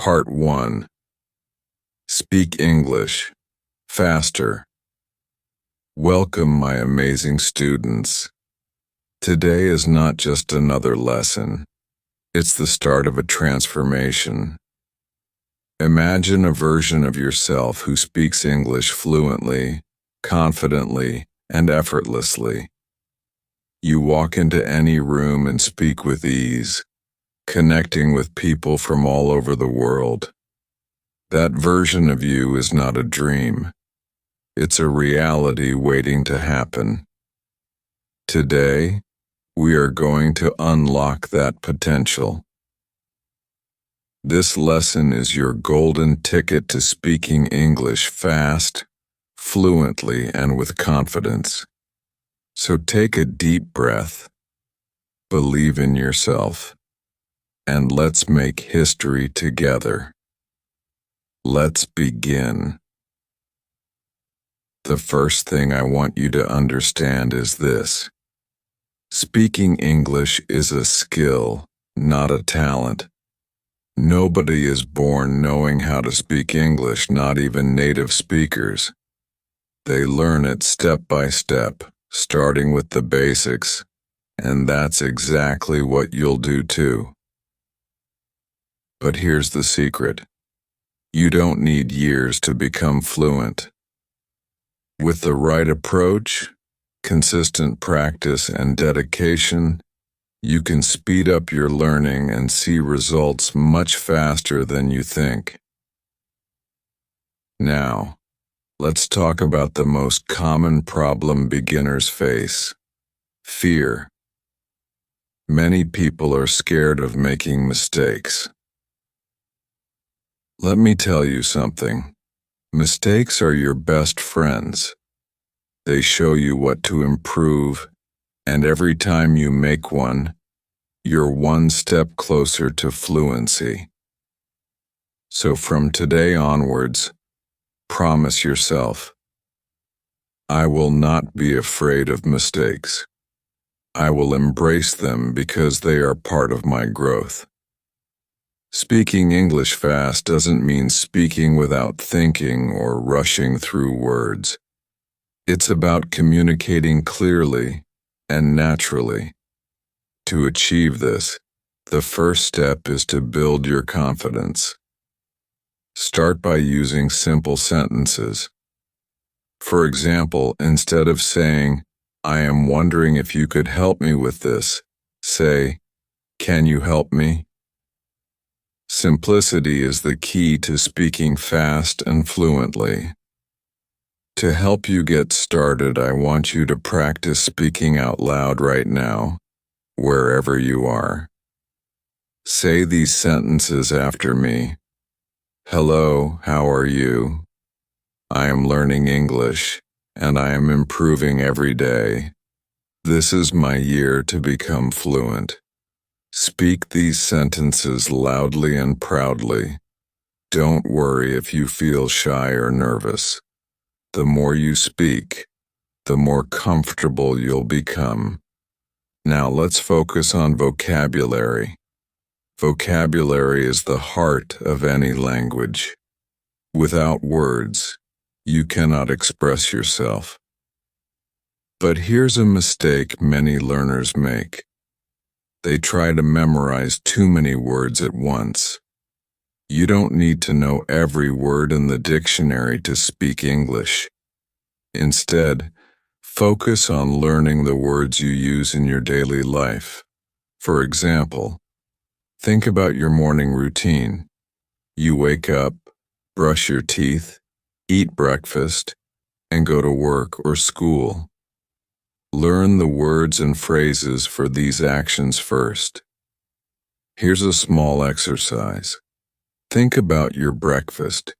Part 1. Speak English faster. Welcome, my amazing students. Today is not just another lesson. It's the start of a transformation. Imagine a version of yourself who speaks English fluently, confidently, and effortlessly. You walk into any room and speak with ease, connecting with people from all over the world. That version of you is not a dream. It's a reality waiting to happen. Today, we are going to unlock that potential. This lesson is your golden ticket to speaking English fast, fluently, and with confidence. So take a deep breath, believe in yourself, and let's make history together. Let's begin. The first thing I want you to understand is this. Speaking English is a skill, not a talent. Nobody is born knowing how to speak English, not even native speakers. They learn it step by step, starting with the basics, and that's exactly what you'll do too. But here's the secret. You don't need years to become fluent. With the right approach, consistent practice, and dedication, you can speed up your learning and see results much faster than you think. Now, let's talk about the most common problem beginners face: fear. Many people are scared of making mistakes. Let me tell you something. Mistakes are your best friends. They show you what to improve, and every time you make one, you're one step closer to fluency. So from today onwards, promise yourself, I will not be afraid of mistakes. I will embrace them because they are part of my growth. Speaking English fast doesn't mean speaking without thinking or rushing through words. It's about communicating clearly and naturally. To achieve this, the first step is to build your confidence. Start by using simple sentences. For example, instead of saying, "I am wondering if you could help me with this," say, "Can you help me?" Simplicity is the key to speaking fast and fluently. To help you get started, I want you to practice speaking out loud right now, wherever you are. Say these sentences after me. Hello, how are you? I am learning English, and I am improving every day. This is my year to become fluent. Speak these sentences loudly and proudly. Don't worry if you feel shy or nervous. The more you speak, the more comfortable you'll become. Now let's focus on vocabulary. Vocabulary is the heart of any language. Without words, you cannot express yourself. But here's a mistake many learners make. They try to memorize too many words at once. You don't need to know every word in the dictionary to speak English. Instead, focus on learning the words you use in your daily life. For example, think about your morning routine. You wake up, brush your teeth, eat breakfast, and go to work or school. Learn the words and phrases for these actions first. Here's a small exercise. Think about your breakfast.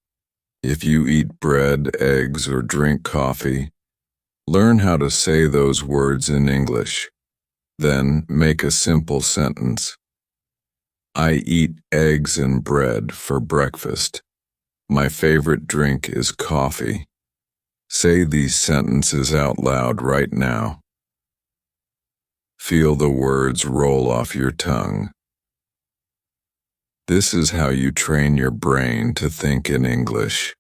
If you eat bread, eggs, or drink coffee, learn how to say those words in English. Then make a simple sentence. I eat eggs and bread for breakfast. My favorite drink is coffee. Say these sentences out loud right now. Feel the words roll off your tongue. This is how you train your brain to think in English.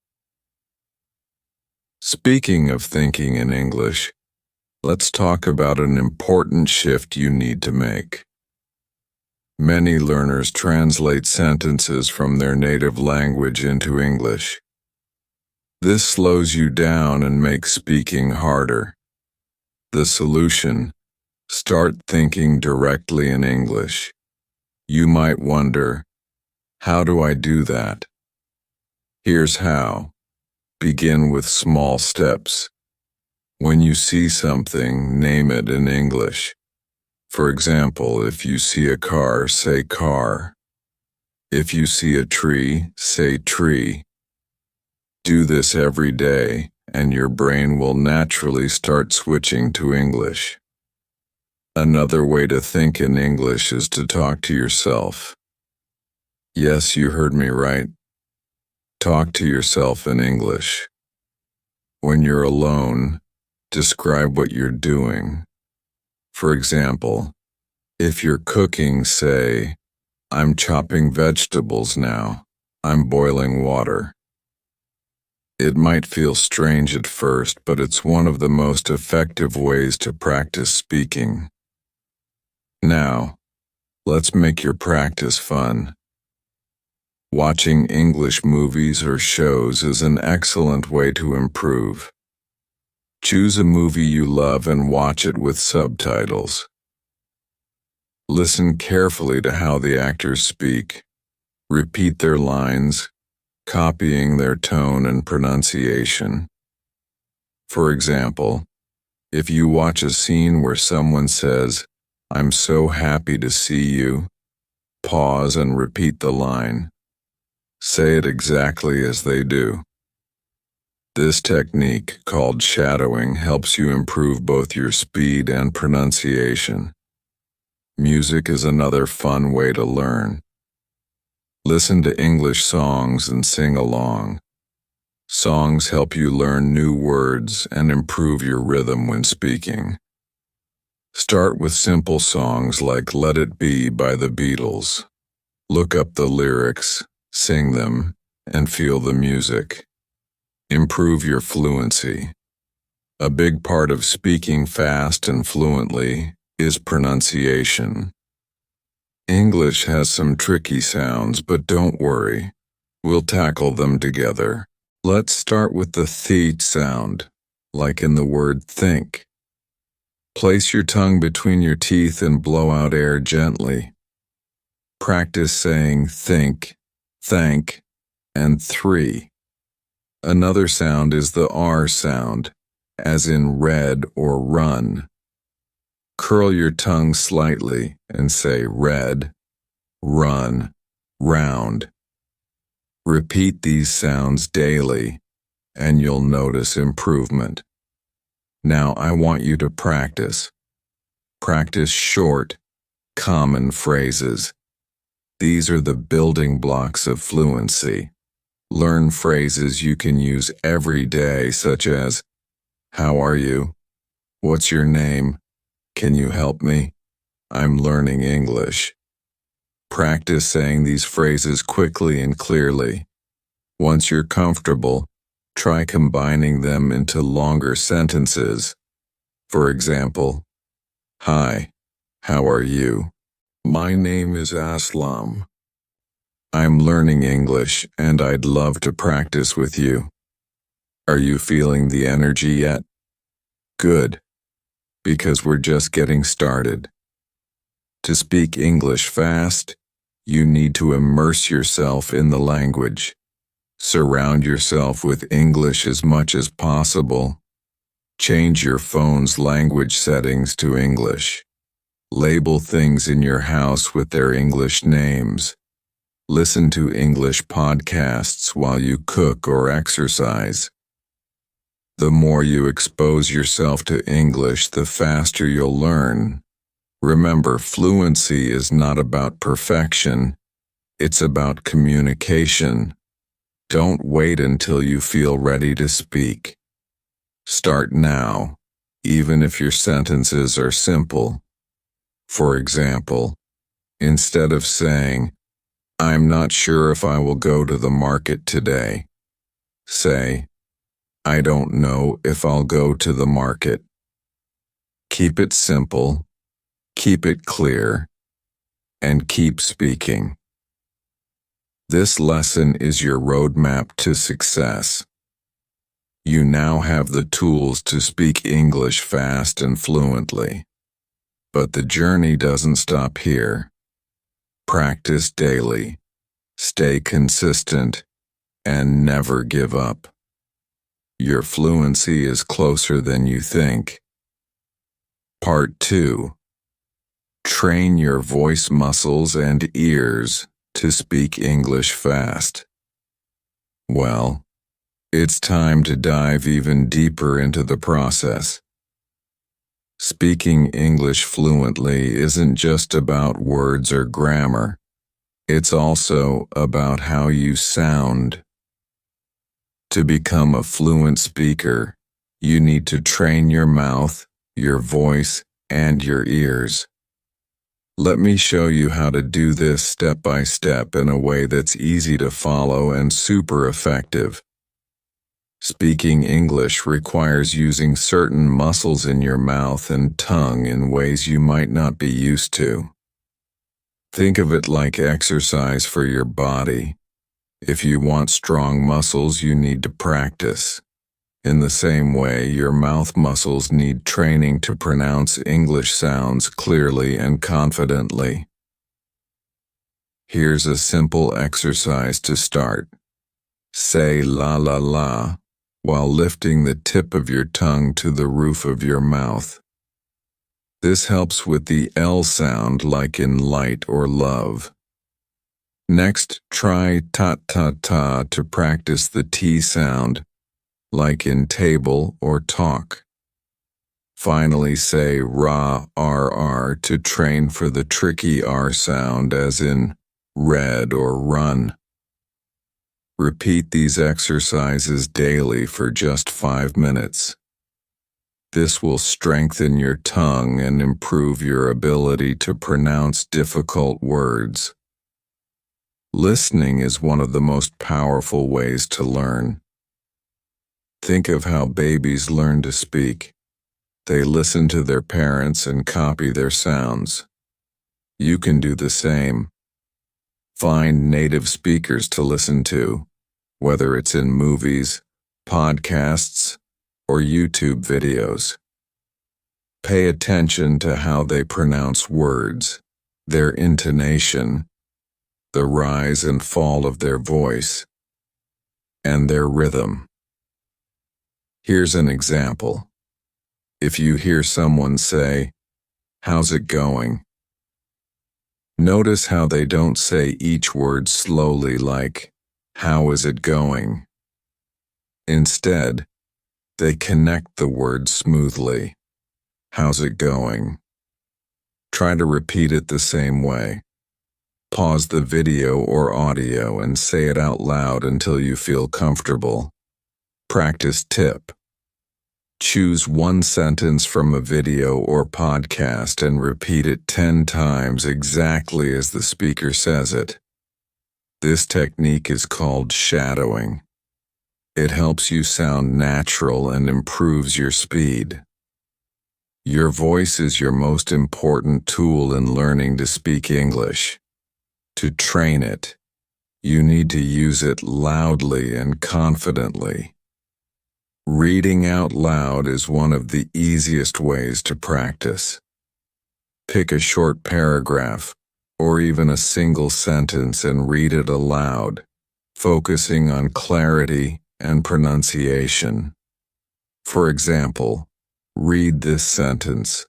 Speaking of thinking in English, let's talk about an important shift you need to make. Many learners translate sentences from their native language into English. This slows you down and makes speaking harder. The solution: start thinking directly in English. You might wonder, how do I do that? Here's how. Begin with small steps. When you see something, name it in English. For example, if you see a car, say car. If you see a tree, say tree. Do this every day, and your brain will naturally start switching to English. Another way to think in English is to talk to yourself. Yes, you heard me right. Talk to yourself in English. When you're alone, describe what you're doing. For example, if you're cooking, say, I'm chopping vegetables now. I'm boiling water. It might feel strange at first, but it's one of the most effective ways to practice speaking. Now, let's make your practice fun. Watching English movies or shows is an excellent way to improve. Choose a movie you love and watch it with subtitles. Listen carefully to how the actors speak. Repeat their lines, copying their tone and pronunciation. For example, if you watch a scene where someone says, I'm so happy to see you, pause and repeat the line. Say it exactly as they do. This technique, called shadowing, helps you improve both your speed and pronunciation. Music is another fun way to learn. Listen to English songs and sing along. Songs help you learn new words and improve your rhythm when speaking. Start with simple songs like Let It Be by the Beatles. Look up the lyrics, sing them, and feel the music. Improve your fluency. A big part of speaking fast and fluently is pronunciation. English has some tricky sounds, but don't worry. We'll tackle them together. Let's start with the th sound, like in the word think. Place your tongue between your teeth and blow out air gently. Practice saying think, thank, and three. Another sound is the R sound, as in read or run. Curl your tongue slightly and say read, run, round. Repeat these sounds daily, and you'll notice improvement. Now I want you to practice. Practice short, common phrases. These are the building blocks of fluency. Learn phrases you can use every day, such as, how are you? What's your name? Can you help me? I'm learning English. Practice saying these phrases quickly and clearly. Once you're comfortable, try combining them into longer sentences. For example, hi, how are you? My name is Aslam. I'm learning English and I'd love to practice with you. Are you feeling the energy yet? Good, because we're just getting started. To speak English fast, you need to immerse yourself in the language. Surround yourself with English as much as possible. Change your phone's language settings to English. Label things in your house with their English names. Listen to English podcasts while you cook or exercise. The more you expose yourself to English, the faster you'll learn. Remember, fluency is not about perfection. It's about communication. Don't wait until you feel ready to speak. Start now, even if your sentences are simple. For example, instead of saying, I'm not sure if I will go to the market today. Say, I don't know if I'll go to the market. Keep it simple, keep it clear, and keep speaking. This lesson is your roadmap to success. You now have the tools to speak English fast and fluently. But the journey doesn't stop here. Practice daily, stay consistent, and never give up. Your fluency is closer than you think. Part 2. Train your voice muscles and ears to speak English fast. Well, it's time to dive even deeper into the process. Speaking English fluently isn't just about words or grammar. It's also about how you sound. To become a fluent speaker, you need to train your mouth, your voice, and your ears. Let me show you how to do this step by step in a way that's easy to follow and super effective. Speaking English requires using certain muscles in your mouth and tongue in ways you might not be used to. Think of it like exercise for your body. If you want strong muscles, you need to practice. In the same way, your mouth muscles need training to pronounce English sounds clearly and confidently. Here's a simple exercise to start. Say la la la while lifting the tip of your tongue to the roof of your mouth. This helps with the L sound like in light or love. Next, try ta ta ta to practice the T sound, like in table or talk. Finally, say ra r to train for the tricky R sound as in read or run. Repeat these exercises daily for just 5 minutes. This will strengthen your tongue and improve your ability to pronounce difficult words. Listening is one of the most powerful ways to learn. Think of how babies learn to speak. They listen to their parents and copy their sounds. You can do the same. Find native speakers to listen to, whether it's in movies, podcasts, or YouTube videos. Pay attention to how they pronounce words, their intonation, the rise and fall of their voice, and their rhythm. Here's an example. If you hear someone say, "How's it going?" Notice how they don't say each word slowly like, "How is it going?" Instead, they connect the words smoothly. "How's it going?" Try to repeat it the same way. Pause the video or audio and say it out loud until you feel comfortable. Practice tip. Choose one sentence from a video or podcast and repeat it 10 times exactly as the speaker says it. This technique is called shadowing. It helps you sound natural and improves your speed. Your voice is your most important tool in learning to speak English. To train it, you need to use it loudly and confidently. Reading out loud is one of the easiest ways to practice. Pick a short paragraph, or even a single sentence and read it aloud, focusing on clarity and pronunciation. For example, read this sentence.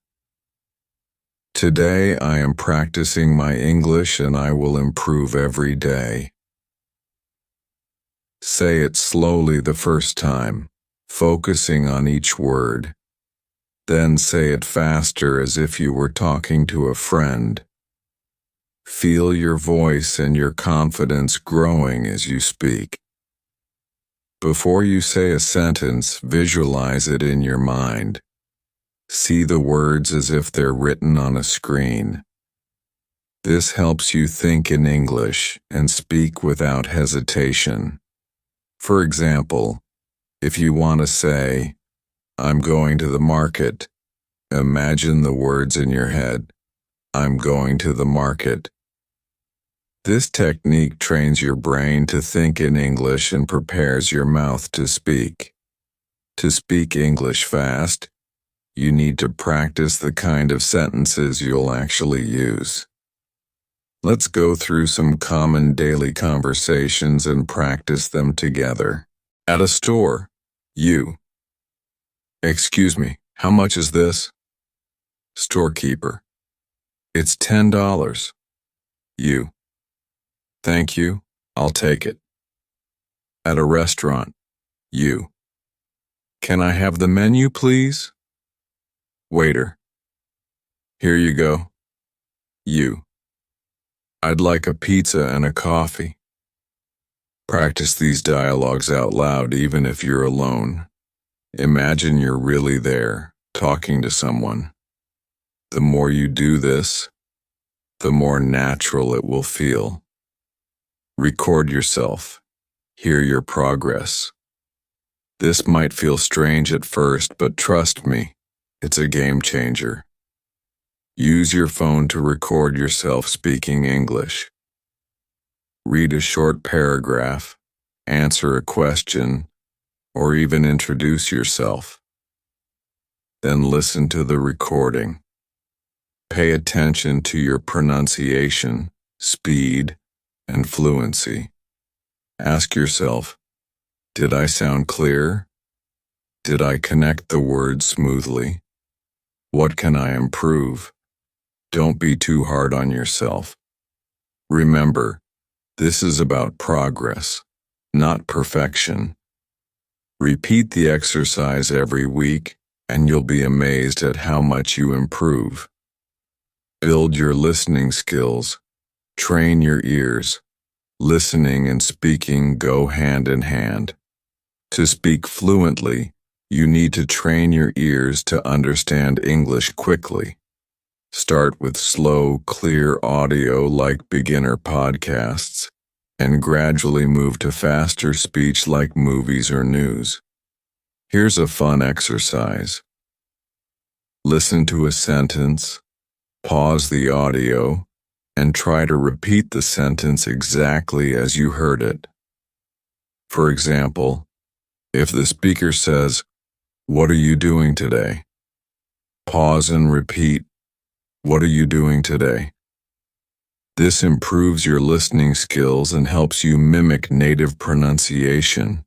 "Today I am practicing my English and I will improve every day." Say it slowly the first time, focusing on each word. Then say it faster as if you were talking to a friend. Feel your voice and your confidence growing as you speak. Before you say a sentence, visualize it in your mind. See the words as if they're written on a screen. This helps you think in English and speak without hesitation. For example, if you want to say, "I'm going to the market," imagine the words in your head. I'm going to the market. This technique trains your brain to think in English and prepares your mouth to speak. To speak English fast, you need to practice the kind of sentences you'll actually use. Let's go through some common daily conversations and practice them together. At a store, you. "Excuse me, how much is this?" Storekeeper. "It's $10. You. "Thank you, I'll take it." At a restaurant, you. "Can I have the menu, please?" Waiter. "Here you go." You. "I'd like a pizza and a coffee." Practice these dialogues out loud even if you're alone. Imagine you're really there, talking to someone. The more you do this, the more natural it will feel. Record yourself. Hear your progress. This might feel strange at first, but trust me, it's a game changer. Use your phone to record yourself speaking English. Read a short paragraph, answer a question, or even introduce yourself. Then listen to the recording. Pay attention to your pronunciation, speed, and fluency. Ask yourself, did I sound clear? Did I connect the words smoothly? What can I improve? Don't be too hard on yourself. Remember, this is about progress, not perfection. Repeat the exercise every week, and you'll be amazed at how much you improve. Build your listening skills. Train your ears. Listening and speaking go hand in hand. To speak fluently, you need to train your ears to understand English quickly. Start with slow, clear audio like beginner podcasts, and gradually move to faster speech like movies or news. Here's a fun exercise. Listen to a sentence, pause the audio, and try to repeat the sentence exactly as you heard it. For example, if the speaker says, "What are you doing today?" Pause and repeat, "What are you doing today?" This improves your listening skills and helps you mimic native pronunciation.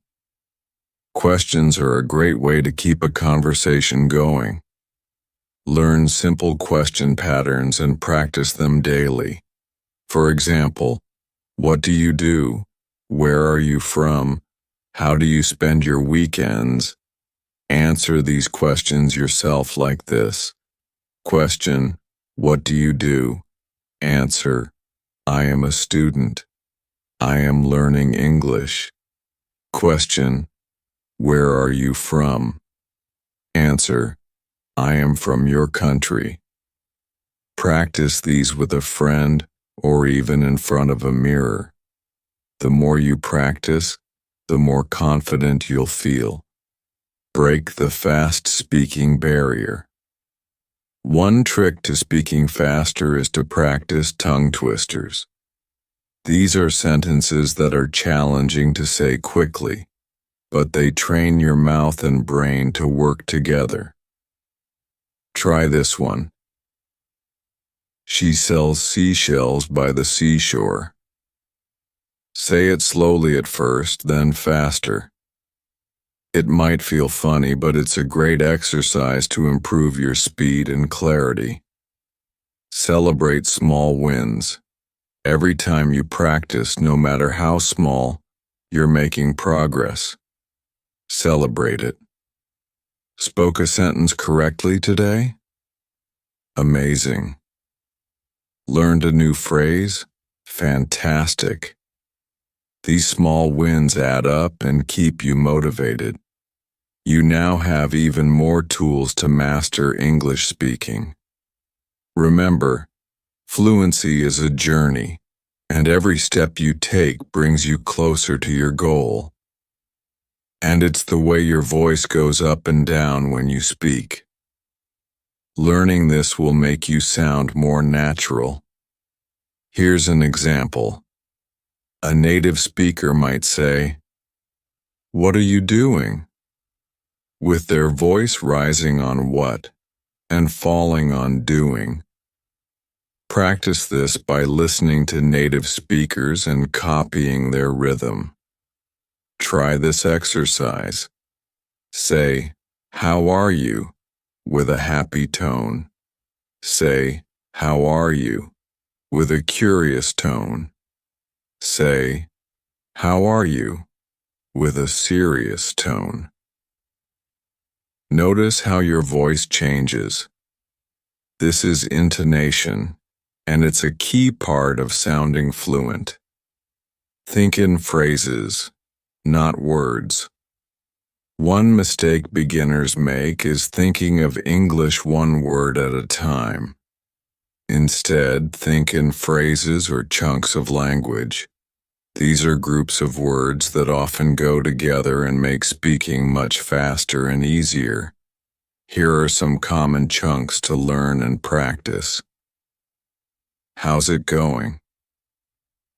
Questions are a great way to keep a conversation going. Learn simple question patterns and practice them daily. For example, what do you do? Where are you from? How do you spend your weekends? Answer these questions yourself like this. Question, what do you do? Answer, I am a student. I am learning English. Question, where are you from? Answer, I am from your country. Practice these with a friend or even in front of a mirror. The more you practice, the more confident you'll feel. Break the fast speaking barrier. One trick to speaking faster is to practice tongue twisters. These are sentences that are challenging to say quickly, but they train your mouth and brain to work together. Try this one. She sells seashells by the seashore. Say it slowly at first, then faster. It might feel funny, but it's a great exercise to improve your speed and clarity. Celebrate small wins. Every time you practice, no matter how small, you're making progress. Celebrate it. Spoke a sentence correctly today? Amazing. Learned a new phrase? Fantastic. These small wins add up and keep you motivated. You now have even more tools to master English speaking. Remember, Fluency is a journey, and every step you take brings you closer to your goal. And it's the way your voice goes up and down when you speak. Learning this will make you sound more natural. Here's an example. A native speaker might say, "What are you doing?" with their voice rising on what and falling on doing. Practice this by listening to native speakers and copying their rhythm. Try this exercise. Say, "How are you?" with a happy tone. Say, "How are you?" with a curious tone. Say, "How are you?" with a serious tone. Notice how your voice changes. This is intonation, and it's a key part of sounding fluent. Think in phrases, not words. One mistake beginners make is thinking of English one word at a time. Instead, think in phrases or chunks of language. These are groups of words that often go together and make speaking much faster and easier. Here are some common chunks to learn and practice. How's it going?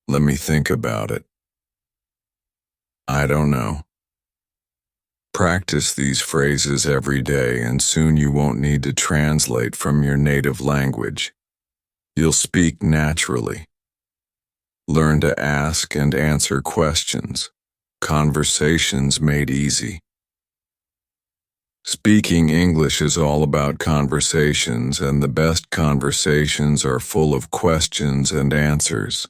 Let me think about it. I don't know. Practice these phrases every day, and soon you won't need to translate from your native language. You'll speak naturally. Learn to ask and answer questions. Conversations made easy. Speaking English is all about conversations, and the best conversations are full of questions and answers.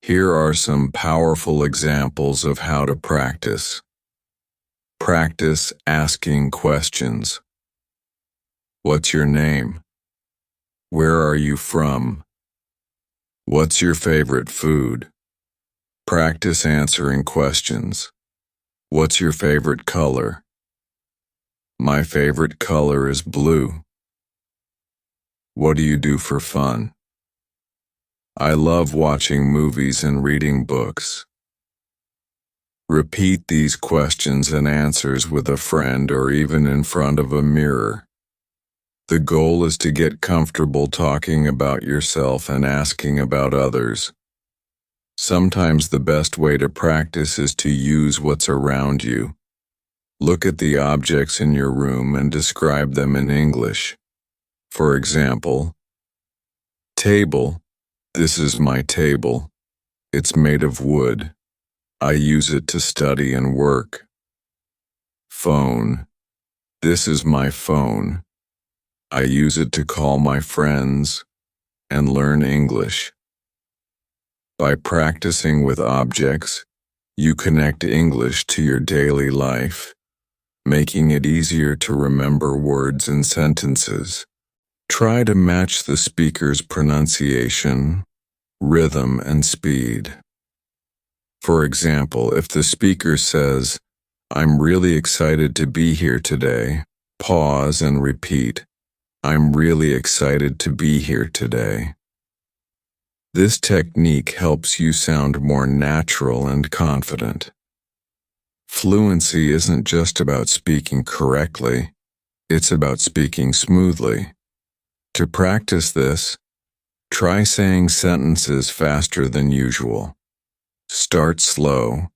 Here are some powerful examples of how to practice. Practice asking questions. What's your name? Where are you from? What's your favorite food? Practice answering questions. What's your favorite color? My favorite color is blue. What do you do for fun? I love watching movies and reading books. Repeat these questions and answers with a friend or even in front of a mirror. The goal is to get comfortable talking about yourself and asking about others. Sometimes the best way to practice is to use what's around you. Look at the objects in your room and describe them in English. For example, table. This is my table. It's made of wood. I use it to study and work. Phone. This is my phone. I use it to call my friends and learn English. By practicing with objects, you connect English to your daily life, making it easier to remember words and sentences. Try to match the speaker's pronunciation, rhythm, and speed. For example, if the speaker says, "I'm really excited to be here today," pause and repeat, "I'm really excited to be here today." This technique helps you sound more natural and confident. Fluency isn't just about speaking correctly, it's about speaking smoothly. To practice this, try saying sentences faster than usual. Start slow,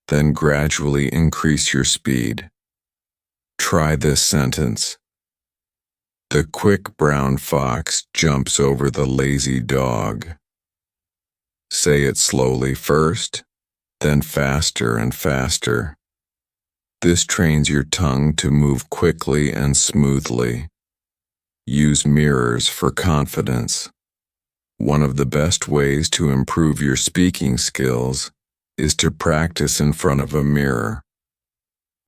then gradually increase your speed. Try this sentence. The quick brown fox jumps over the lazy dog. Say it slowly first, then faster and faster. This trains your tongue to move quickly and smoothly. Use mirrors for confidence. One of the best ways to improve your speaking skills is to practice in front of a mirror.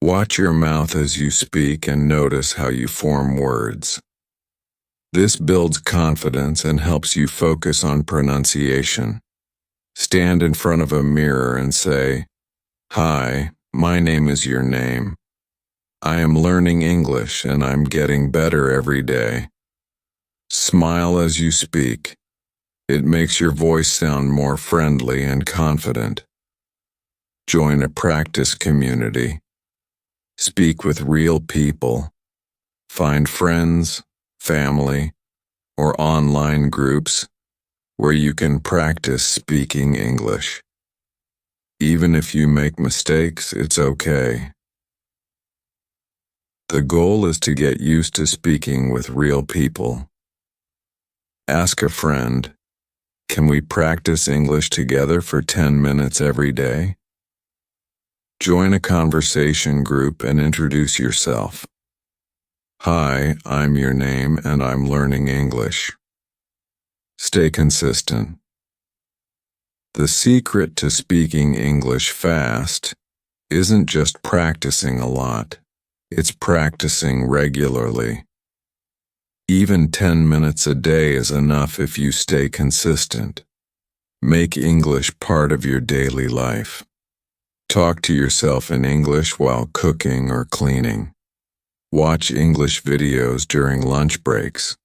Watch your mouth as you speak and notice how you form words. This builds confidence and helps you focus on pronunciation. Stand in front of a mirror and say, "Hi, my name is your name. I am learning English and I'm getting better every day." Smile as you speak. It makes your voice sound more friendly and confident. Join a practice community. Speak with real people. Find friends, family, or online groups where you can practice speaking English. Even if you make mistakes, it's okay. The goal is to get used to speaking with real people. Ask a friend, can we practice English together for 10 minutes every day? Join a conversation group and introduce yourself. Hi, I'm your name and I'm learning English. Stay consistent. The secret to speaking English fast isn't just practicing a lot, it's practicing regularly. Even 10 minutes a day is enough if you stay consistent. Make English part of your daily life. Talk to yourself in English while cooking or cleaning. Watch English videos during lunch breaks.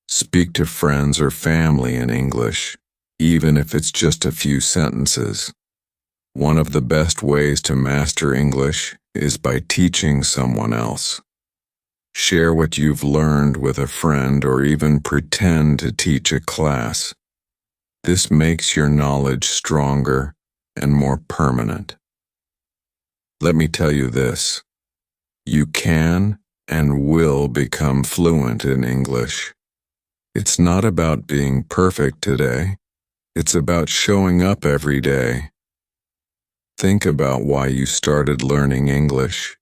Speak to friends or family in English, even if it's just a few sentences. One of the best ways to master English is by teaching someone else. Share what you've learned with a friend or even pretend to teach a class. This makes your knowledge stronger and more permanent. Let me tell you this. You can and will become fluent in English. It's not about being perfect today. It's about showing up every day. Think about why you started learning English.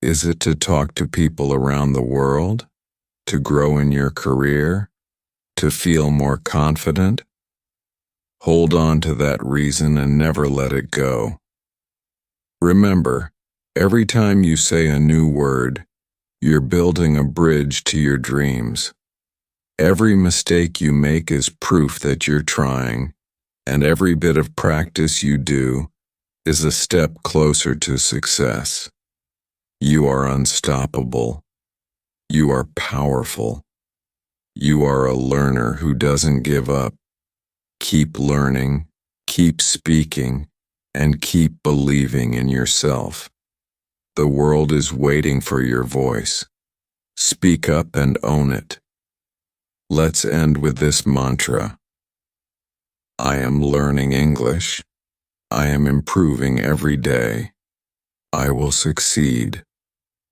Is it to talk to people around the world? To grow in your career? To feel more confident? Hold on to that reason and never let it go. Remember, every time you say a new word, you're building a bridge to your dreams. Every mistake you make is proof that you're trying, and every bit of practice you do is a step closer to success. You are unstoppable. You are powerful. You are a learner who doesn't give up. Keep learning, keep speaking, and keep believing in yourself. The world is waiting for your voice. Speak up and own it. Let's end with this mantra. I am learning English. I am improving every day. I will succeed.